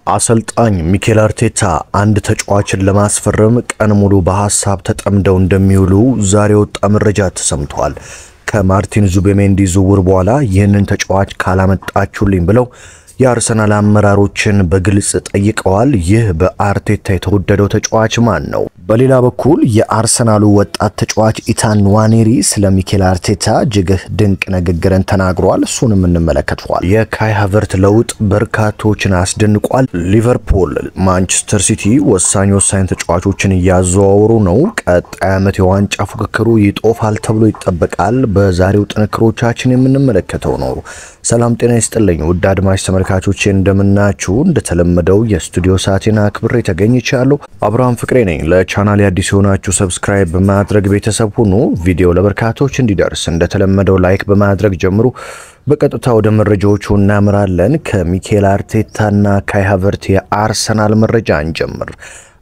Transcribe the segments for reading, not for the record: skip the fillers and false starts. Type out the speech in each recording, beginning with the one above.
አሰልጣኝ ሚኬል አርቴታ አንድ ተጫዋችን ለማስፈረም ቀን ሙሉ በሐሳብ ተጠምደው እንደሚውሉ ዛሬ ወጣ መረጃ ተሰምቷል። ከማርቲን ዙቤሜንዲ ዝውውር በኋላ ይህንን ተጫዋች ካላመጣችሁልኝ ብለው የአርሰናል አመራሮችን በግልጽ ጠይቀዋል። ይህ በአርቴታ የተወደደው ተጫዋች ማን ነው? በሌላ በኩል የአርሰናሉ ወጣት ተጫዋች ኢታን ንዋኔሪ ስለ ሚኬል አርቴታ እጅግ ድንቅ ንግግርን ተናግሯል። እሱንም እንመለከተዋል። የካይ ሃቨርት ለውጥ በርካቶችን አስደንቋል። ሊቨርፑል፣ ማንቸስተር ሲቲ ወሳኝ ተጫዋቾችን እያዘዋወሩ ነው። ቀጣይ ዓመት የዋንጫ ፉክክሩ ይጦፋል ተብሎ ይጠበቃል። በዛሬው ጥንክሮቻችን የምንመለከተው ነው። ሰላም ጤና ይስጥልኝ ውድ አድማጭ ተመልካቾቼ እንደምናችሁ። እንደተለመደው የስቱዲዮ ሰዓቴን አክብሬ ተገኝቻለሁ። አብርሃም ፍቅሬ ነኝ። ለቻናሌ አዲስ ሆናችሁ ሰብስክራይብ በማድረግ ቤተሰብ ሁኑ። ቪዲዮ ለበርካቶች እንዲደርስ እንደተለመደው ላይክ በማድረግ ጀምሩ። በቀጥታ ወደ መረጃዎቹ እናምራለን። ከሚኬል አርቴታና ካይ ሃቨርት የአርሰናል መረጃ እንጀምር።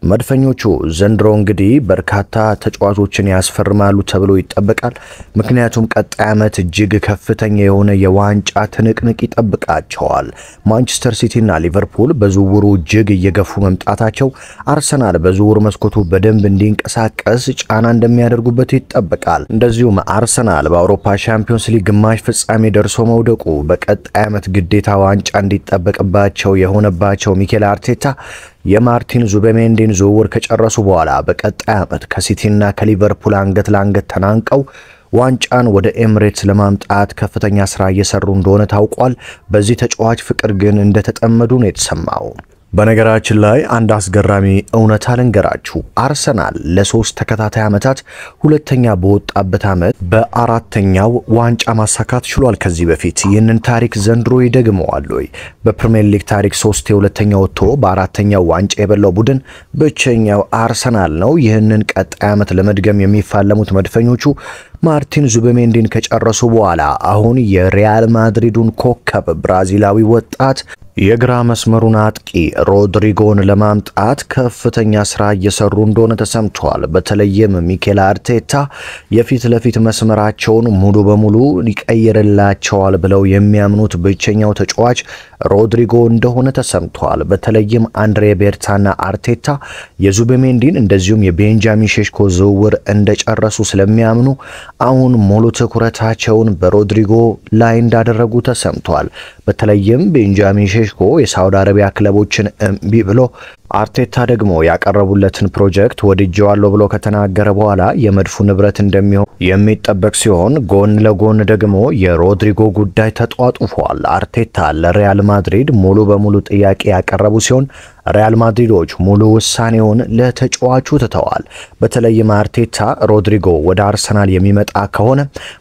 መድፈኞቹ ዘንድሮ እንግዲህ በርካታ ተጫዋቾችን ያስፈርማሉ ተብሎ ይጠበቃል። ምክንያቱም ቀጣይ ዓመት እጅግ ከፍተኛ የሆነ የዋንጫ ትንቅንቅ ይጠብቃቸዋል። ማንቸስተር ሲቲና ሊቨርፑል በዝውውሩ እጅግ እየገፉ መምጣታቸው አርሰናል በዝውውር መስኮቱ በደንብ እንዲንቀሳቀስ ጫና እንደሚያደርጉበት ይጠበቃል። እንደዚሁም አርሰናል በአውሮፓ ቻምፒዮንስ ሊግ ግማሽ ፍጻሜ ደርሶ መውደቁ በቀጣይ ዓመት ግዴታ ዋንጫ እንዲጠበቅባቸው የሆነባቸው ሚኬል አርቴታ የማርቲን ዙቤሜንዲን ዝውውር ከጨረሱ በኋላ በቀጣይ ዓመት ከሲቲና ከሊቨርፑል አንገት ለአንገት ተናንቀው ዋንጫን ወደ ኤምሬትስ ለማምጣት ከፍተኛ ስራ እየሰሩ እንደሆነ ታውቋል። በዚህ ተጫዋች ፍቅር ግን እንደተጠመዱ ነው የተሰማው። በነገራችን ላይ አንድ አስገራሚ እውነታ ልንገራችሁ። አርሰናል ለ3 ተከታታይ ዓመታት ሁለተኛ በወጣበት ዓመት በአራተኛው ዋንጫ ማሳካት ችሏል። ከዚህ በፊት ይህንን ታሪክ ዘንድሮ ይደግመዋል ወይ? በፕሪሚየር ሊግ ታሪክ 3 የሁለተኛ ወጥቶ በአራተኛው ዋንጫ የበላው ቡድን ብቸኛው አርሰናል ነው። ይህንን ቀጣይ ዓመት ለመድገም የሚፋለሙት መድፈኞቹ ማርቲን ዙቤሜንዲን ከጨረሱ በኋላ አሁን የሪያል ማድሪዱን ኮከብ ብራዚላዊ ወጣት የግራ መስመሩን አጥቂ ሮድሪጎን ለማምጣት ከፍተኛ ስራ እየሰሩ እንደሆነ ተሰምቷል። በተለይም ሚኬል አርቴታ የፊት ለፊት መስመራቸውን ሙሉ በሙሉ ይቀይርላቸዋል ብለው የሚያምኑት ብቸኛው ተጫዋች ሮድሪጎ እንደሆነ ተሰምቷል። በተለይም አንድሬ ቤርታና አርቴታ የዙቤሜንዲን እንደዚሁም የቤንጃሚን ሼሽኮ ዝውውር እንደጨረሱ ስለሚያምኑ አሁን ሙሉ ትኩረታቸውን በሮድሪጎ ላይ እንዳደረጉ ተሰምቷል። በተለይም ቤንጃሚን ሼሽኮ የሳውዲ አረቢያ ክለቦችን እምቢ ብሎ አርቴታ ደግሞ ያቀረቡለትን ፕሮጀክት ወድጄዋለሁ ብሎ ከተናገረ በኋላ የመድፉ ንብረት እንደሚሆን የሚጠበቅ ሲሆን ጎን ለጎን ደግሞ የሮድሪጎ ጉዳይ ተጧጡፏል። አርቴታ ለሪያል ማድሪድ ሙሉ በሙሉ ጥያቄ ያቀረቡ ሲሆን ሪያል ማድሪዶች ሙሉ ውሳኔውን ለተጫዋቹ ትተዋል። በተለይም አርቴታ ሮድሪጎ ወደ አርሰናል የሚመጣ ከሆነ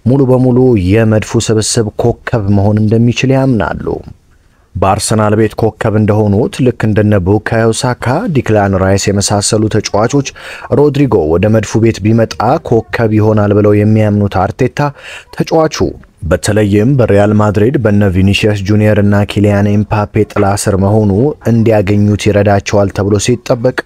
ሙሉ በሙሉ የመድፉ ስብስብ ኮከብ መሆን እንደሚችል ያምናሉ። በአርሰናል ቤት ኮከብ እንደሆኑት ልክ እንደነ ቡካዮ ሳካ፣ ዲክላን ራይስ የመሳሰሉ ተጫዋቾች ሮድሪጎ ወደ መድፉ ቤት ቢመጣ ኮከብ ይሆናል ብለው የሚያምኑት አርቴታ ተጫዋቹ በተለይም በሪያል ማድሪድ በነ ቪኒሲየስ ጁኒየር እና ኪሊያን ኤምባፔ ጥላ ስር መሆኑ እንዲያገኙት ይረዳቸዋል ተብሎ ሲጠበቅ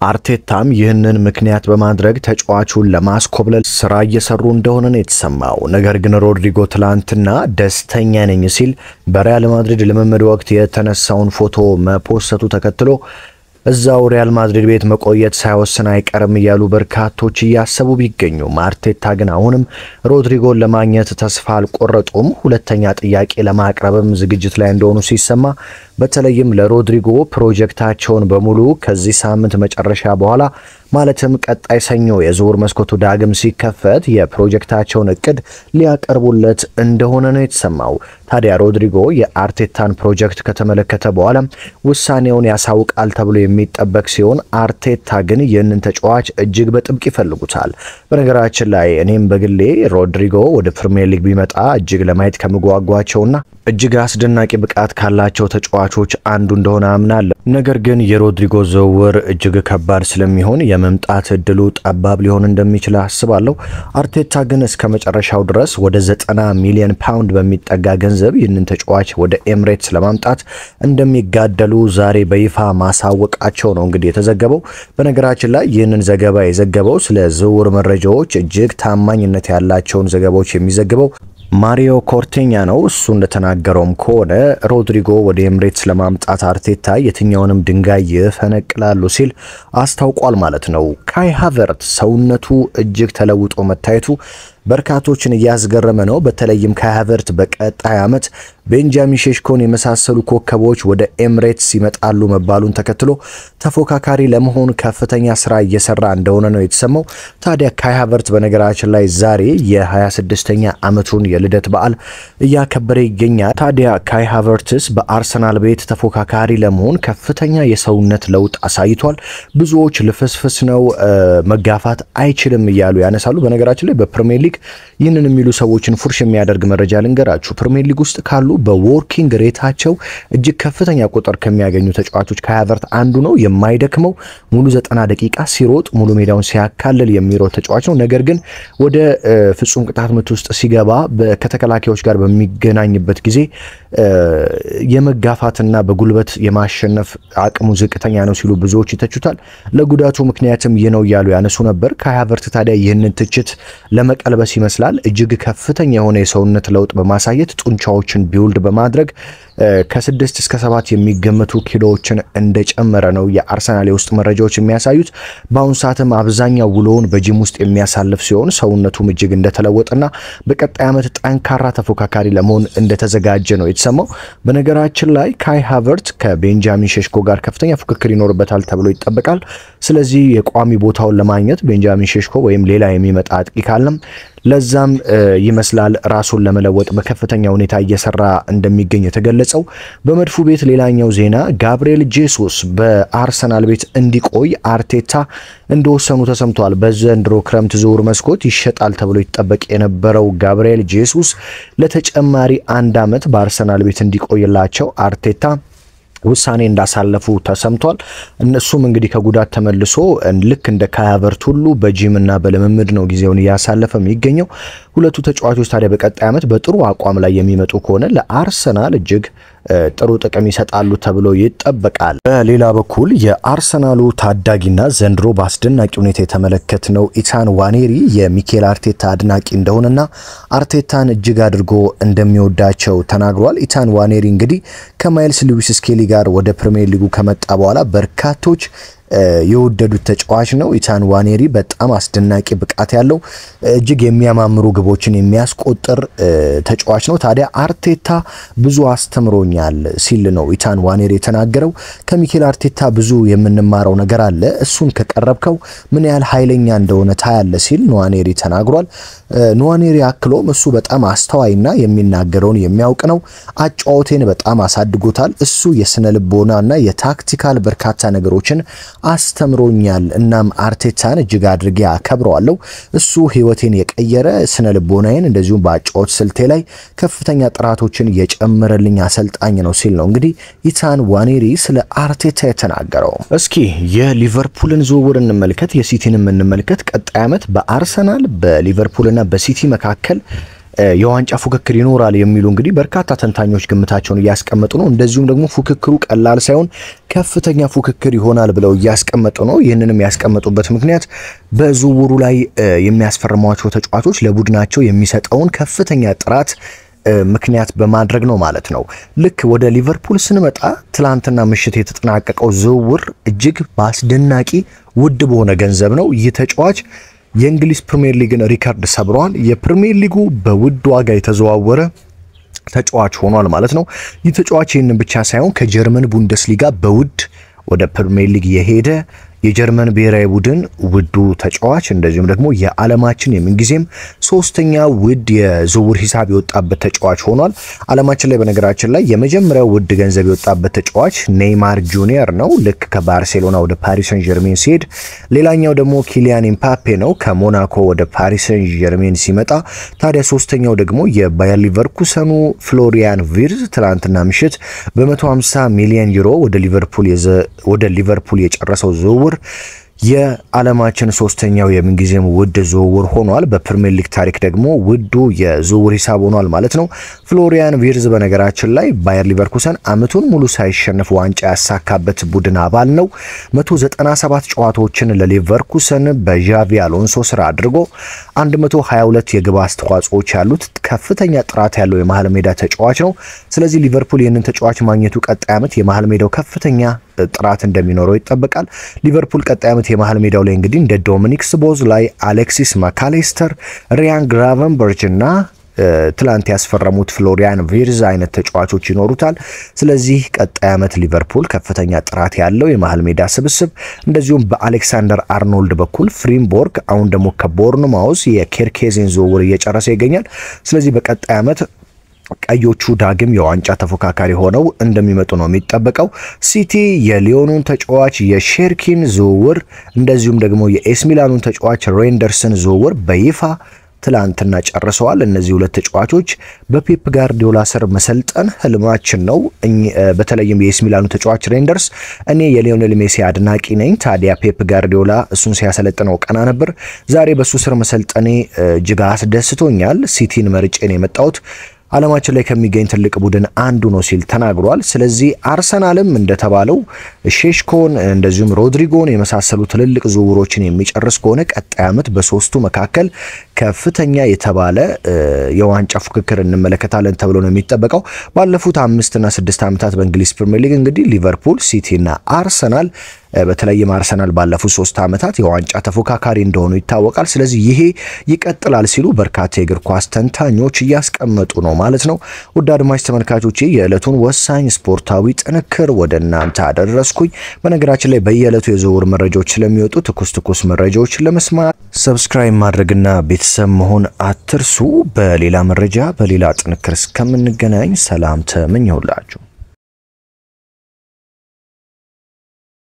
አርቴታም ይህንን ምክንያት በማድረግ ተጫዋቹን ለማስኮብለል ስራ እየሰሩ እንደሆነ ነው የተሰማው። ነገር ግን ሮድሪጎ ትላንትና ደስተኛ ነኝ ሲል በሪያል ማድሪድ ልምምድ ወቅት የተነሳውን ፎቶ መፖሰቱ ተከትሎ እዛው ሪያል ማድሪድ ቤት መቆየት ሳይወስን አይቀርም እያሉ በርካቶች እያሰቡ ቢገኙም አርቴታ ግን አሁንም ሮድሪጎን ለማግኘት ተስፋ አልቆረጡም። ሁለተኛ ጥያቄ ለማቅረብም ዝግጅት ላይ እንደሆኑ ሲሰማ በተለይም ለሮድሪጎ ፕሮጀክታቸውን በሙሉ ከዚህ ሳምንት መጨረሻ በኋላ ማለትም ቀጣይ ሰኞ የዝውውር መስኮቱ ዳግም ሲከፈት የፕሮጀክታቸውን እቅድ ሊያቀርቡለት እንደሆነ ነው የተሰማው። ታዲያ ሮድሪጎ የአርቴታን ፕሮጀክት ከተመለከተ በኋላ ውሳኔውን ያሳውቃል ተብሎ የሚጠበቅ ሲሆን አርቴታ ግን ይህንን ተጫዋች እጅግ በጥብቅ ይፈልጉታል። በነገራችን ላይ እኔም በግሌ ሮድሪጎ ወደ ፕሪሚየር ሊግ ቢመጣ እጅግ ለማየት ከምጓጓቸውና እጅግ አስደናቂ ብቃት ካላቸው ተጫዋቾች አንዱ እንደሆነ አምናለሁ። ነገር ግን የሮድሪጎ ዝውውር እጅግ ከባድ ስለሚሆን የመምጣት እድሉ ጠባብ ሊሆን እንደሚችል አስባለሁ። አርቴታ ግን እስከ መጨረሻው ድረስ ወደ 90 ሚሊዮን ፓውንድ በሚጠጋ ገንዘብ ይህንን ተጫዋች ወደ ኤምሬትስ ለማምጣት እንደሚጋደሉ ዛሬ በይፋ ማሳወቃቸው ነው እንግዲህ የተዘገበው። በነገራችን ላይ ይህንን ዘገባ የዘገበው ስለ ዝውውር መረጃዎች እጅግ ታማኝነት ያላቸውን ዘገባዎች የሚዘግበው ማሪዮ ኮርቴኛ ነው። እሱ እንደተናገረውም ከሆነ ሮድሪጎ ወደ ኤምሬትስ ለማምጣት አርቴታ የትኛውንም ድንጋይ ይፈነቅላሉ ሲል አስታውቋል ማለት ነው። ካይ ሃቨርት ሰውነቱ እጅግ ተለውጦ መታየቱ በርካቶችን እያስገረመ ነው። በተለይም ካይ ሃቨርት በቀጣይ ዓመት ቤንጃሚን ሼሽኮን የመሳሰሉ ኮከቦች ወደ ኤምሬትስ ይመጣሉ መባሉን ተከትሎ ተፎካካሪ ለመሆን ከፍተኛ ስራ እየሰራ እንደሆነ ነው የተሰማው። ታዲያ ካይ ሃቨርት በነገራችን ላይ ዛሬ የ26ኛ ዓመቱን የልደት በዓል እያከበረ ይገኛል። ታዲያ ካይ ሃቨርትስ በአርሰናል ቤት ተፎካካሪ ለመሆን ከፍተኛ የሰውነት ለውጥ አሳይቷል። ብዙዎች ልፍስፍስ ነው፣ መጋፋት አይችልም እያሉ ያነሳሉ። በነገራችን ላይ በፕሪሚየር ሊግ ይህንን የሚሉ ሰዎችን ፉርሽ የሚያደርግ መረጃ ልንገራችሁ። ፕሪሚየር ሊግ ውስጥ ካሉ በወርኪንግ ሬታቸው እጅግ ከፍተኛ ቁጥር ከሚያገኙ ተጫዋቾች ካይ ሃቨርት አንዱ ነው። የማይደክመው ሙሉ 90 ደቂቃ ሲሮጥ ሙሉ ሜዳውን ሲያካልል የሚሮጥ ተጫዋች ነው። ነገር ግን ወደ ፍጹም ቅጣት ምት ውስጥ ሲገባ ከተከላካዮች ጋር በሚገናኝበት ጊዜ የመጋፋትና በጉልበት የማሸነፍ አቅሙ ዝቅተኛ ነው ሲሉ ብዙዎች ይተቹታል። ለጉዳቱ ምክንያትም ይህ ነው እያሉ ያነሱ ነበር። ካይ ሃቨርት ታዲያ ይህንን ትችት ለመቀልበስ ይመስላል እጅግ ከፍተኛ የሆነ የሰውነት ለውጥ በማሳየት ጡንቻዎችን ቢውልድ በማድረግ ከ6 እስከ 7 የሚገመቱ ኪሎዎችን እንደጨመረ ነው የአርሰናል የውስጥ መረጃዎች የሚያሳዩት። በአሁኑ ሰዓትም አብዛኛው ውሎውን በጂም ውስጥ የሚያሳልፍ ሲሆን ሰውነቱም እጅግ እንደተለወጠና በቀጣይ ዓመት ጠንካራ ተፎካካሪ ለመሆን እንደተዘጋጀ ነው የተሰማው። በነገራችን ላይ ካይ ሃቨርት ከቤንጃሚን ሼሽኮ ጋር ከፍተኛ ፉክክር ይኖርበታል ተብሎ ይጠበቃል። ስለዚህ የቋሚ ቦታውን ለማግኘት ቤንጃሚን ሼሽኮ ወይም ሌላ የሚመጣ አጥቂ ካለም ለዛም ይመስላል ራሱን ለመለወጥ በከፍተኛ ሁኔታ እየሰራ እንደሚገኝ የተገለጸው። በመድፉ ቤት ሌላኛው ዜና ጋብሪኤል ጄሱስ በአርሰናል ቤት እንዲቆይ አርቴታ እንደወሰኑ ተሰምቷል። በዘንድሮ ክረምት ዝውውር መስኮት ይሸጣል ተብሎ ይጠበቅ የነበረው ጋብሪኤል ጄሱስ ለተጨማሪ 1 ዓመት በአርሰናል ቤት እንዲቆይላቸው አርቴታ ውሳኔ እንዳሳለፉ ተሰምቷል። እነሱም እንግዲህ ከጉዳት ተመልሶ ልክ እንደ ካይ ሃቨርት ሁሉ በጂምና በልምምድ ነው ጊዜውን እያሳለፈ የሚገኘው። ሁለቱ ተጫዋቾች ታዲያ በቀጣይ ዓመት በጥሩ አቋም ላይ የሚመጡ ከሆነ ለአርሰናል እጅግ ጥሩ ጥቅም ይሰጣሉ ተብሎ ይጠበቃል። በሌላ በኩል የአርሰናሉ ታዳጊና ዘንድሮ በአስደናቂ ሁኔታ የተመለከትነው ኢታን ዋኔሪ የሚኬል አርቴታ አድናቂ እንደሆነና አርቴታን እጅግ አድርጎ እንደሚወዳቸው ተናግሯል። ኢታን ዋኔሪ እንግዲህ ከማይልስ ሉዊስ ስኬሊ ጋር ወደ ፕሪሚየር ሊጉ ከመጣ በኋላ በርካቶች የወደዱት ተጫዋች ነው። ኢታን ዋኔሪ በጣም አስደናቂ ብቃት ያለው እጅግ የሚያማምሩ ግቦችን የሚያስቆጥር ተጫዋች ነው። ታዲያ አርቴታ ብዙ አስተምሮኛል ሲል ነው ኢታን ዋኔሪ የተናገረው። ከሚኬል አርቴታ ብዙ የምንማረው ነገር አለ፣ እሱን ከቀረብከው ምን ያህል ኃይለኛ እንደሆነ ታያለ ሲል ንዋኔሪ ተናግሯል። ንዋኔሪ አክሎም እሱ በጣም አስተዋይና የሚናገረውን የሚያውቅ ነው፣ አጫዋቴን በጣም አሳድጎታል፣ እሱ የስነ ልቦናና የታክቲካል በርካታ ነገሮችን አስተምሮኛል። እናም አርቴታን እጅግ አድርጌ አከብረዋለሁ። እሱ ህይወቴን የቀየረ ስነ ልቦናዬን እንደዚሁም በአጫዋት ስልቴ ላይ ከፍተኛ ጥራቶችን የጨመረልኝ አሰልጣኝ ነው ሲል ነው እንግዲህ ኢታን ዋኔሪ ስለ አርቴታ የተናገረው። እስኪ የሊቨርፑልን ዝውውር እንመልከት፣ የሲቲንም እንመልከት። ቀጣይ ዓመት በአርሰናል በሊቨርፑልና በሲቲ መካከል የዋንጫ ፉክክር ይኖራል የሚሉ እንግዲህ በርካታ ተንታኞች ግምታቸውን እያስቀመጡ ነው። እንደዚሁም ደግሞ ፉክክሩ ቀላል ሳይሆን ከፍተኛ ፉክክር ይሆናል ብለው እያስቀመጡ ነው። ይህንንም ያስቀመጡበት ምክንያት በዝውውሩ ላይ የሚያስፈርሟቸው ተጫዋቾች ለቡድናቸው የሚሰጠውን ከፍተኛ ጥራት ምክንያት በማድረግ ነው ማለት ነው። ልክ ወደ ሊቨርፑል ስንመጣ ትላንትና ምሽት የተጠናቀቀው ዝውውር እጅግ በአስደናቂ ውድ በሆነ ገንዘብ ነው። ይህ ተጫዋች የእንግሊዝ ፕሪሚየር ሊግን ሪካርድ ሰብሯል። የፕሪሚየር ሊጉ በውድ ዋጋ የተዘዋወረ ተጫዋች ሆኗል ማለት ነው። ይህ ተጫዋች ይህንን ብቻ ሳይሆን ከጀርመን ቡንደስሊጋ በውድ ወደ ፕሪሚየር ሊግ የሄደ የጀርመን ብሔራዊ ቡድን ውዱ ተጫዋች እንደዚሁም ደግሞ የዓለማችን የምንጊዜም ሶስተኛ ውድ የዝውውር ሂሳብ የወጣበት ተጫዋች ሆኗል። ዓለማችን ላይ በነገራችን ላይ የመጀመሪያው ውድ ገንዘብ የወጣበት ተጫዋች ኔይማር ጁኒየር ነው፣ ልክ ከባርሴሎና ወደ ፓሪስ ሰን ጀርሜን ሲሄድ። ሌላኛው ደግሞ ኪሊያን ኤምባፔ ነው፣ ከሞናኮ ወደ ፓሪስ ሰን ጀርሜን ሲመጣ። ታዲያ ሶስተኛው ደግሞ የባየር ሊቨርኩሰኑ ፍሎሪያን ቪርዝ ትላንትና ምሽት በ150 ሚሊዮን ዩሮ ወደ ሊቨርፑል የጨረሰው ዝውውር የዓለማችን ሶስተኛው የምንጊዜም ውድ ዝውውር ሆኗል። በፕሪሚየር ሊግ ታሪክ ደግሞ ውዱ የዝውውር ሂሳብ ሆኗል ማለት ነው። ፍሎሪያን ቪርዝ በነገራችን ላይ ባየር ሊቨርኩሰን አመቱን ሙሉ ሳይሸነፍ ዋንጫ ያሳካበት ቡድን አባል ነው። 197 ጨዋታዎችን ለሊቨርኩሰን በዣቪ አሎንሶ ስራ አድርጎ 122 የግብ አስተዋጽኦዎች ያሉት ከፍተኛ ጥራት ያለው የመሃል ሜዳ ተጫዋች ነው። ስለዚህ ሊቨርፑል ይህንን ተጫዋች ማግኘቱ ቀጣይ አመት የመሃል ሜዳው ከፍተኛ ጥራት እንደሚኖረው ይጠበቃል። ሊቨርፑል ቀጣይ አመት የመሃል ሜዳው ላይ እንግዲህ እንደ ዶሚኒክ ስቦዝላይ፣ አሌክሲስ ማካሌስተር፣ ሪያን ግራቨንበርች እና ትላንት ያስፈረሙት ፍሎሪያን ቪርዝ አይነት ተጫዋቾች ይኖሩታል። ስለዚህ ቀጣይ አመት ሊቨርፑል ከፍተኛ ጥራት ያለው የመሃል ሜዳ ስብስብ እንደዚሁም በአሌክሳንደር አርኖልድ በኩል ፍሪምቦርግ አሁን ደግሞ ከቦርንማውዝ የኬርኬዝን ዝውውር እየጨረሰ ይገኛል። ስለዚህ በቀጣይ አመት ቀዮቹ ዳግም የዋንጫ ተፎካካሪ ሆነው እንደሚመጡ ነው የሚጠበቀው። ሲቲ የሊዮኑን ተጫዋች የሼርኪን ዝውውር እንደዚሁም ደግሞ የኤስ ሚላኑን ተጫዋች ሬንደርስን ዝውውር በይፋ ትላንትና ጨርሰዋል። እነዚህ ሁለት ተጫዋቾች በፔፕ ጋርዲዮላ ስር መሰልጠን ህልማችን ነው። በተለይም የኤስ ሚላኑ ተጫዋች ሬንደርስ እኔ የሊዮኔል ሜሲ አድናቂ ነኝ። ታዲያ ፔፕ ጋርዲዮላ እሱን ሲያሰለጥነው ቀና ነበር። ዛሬ በሱ ስር መሰልጠኔ እጅግ አስደስቶኛል። ሲቲን መርጬ ነው የመጣሁት። ዓለማችን ላይ ከሚገኝ ትልቅ ቡድን አንዱ ነው ሲል ተናግሯል። ስለዚህ አርሰናልም እንደተባለው ሼሽኮን እንደዚሁም ሮድሪጎን የመሳሰሉ ትልልቅ ዝውውሮችን የሚጨርስ ከሆነ ቀጣይ አመት በሶስቱ መካከል ከፍተኛ የተባለ የዋንጫ ፉክክር እንመለከታለን ተብሎ ነው የሚጠበቀው። ባለፉት 5 እና 6 ዓመታት በእንግሊዝ ፕሪሚየር ሊግ እንግዲህ ሊቨርፑል፣ ሲቲ እና አርሰናል በተለይም አርሰናል ባለፉት 3 ዓመታት የዋንጫ ተፎካካሪ እንደሆኑ ይታወቃል። ስለዚህ ይሄ ይቀጥላል ሲሉ በርካታ የእግር ኳስ ተንታኞች እያስቀመጡ ነው ማለት ነው። ውድ አድማጭ ተመልካቾቼ የዕለቱን ወሳኝ ስፖርታዊ ጥንክር ወደ እናንተ አደረስኩኝ። በነገራችን ላይ በየዕለቱ የዝውውር መረጃዎች ስለሚወጡ ትኩስ መረጃዎች ለመስማት ሰብስክራይብ ማድረግና ቤተሰብ መሆን አትርሱ። በሌላ መረጃ በሌላ ጥንክር እስከምንገናኝ ሰላም ተመኘሁላችሁ።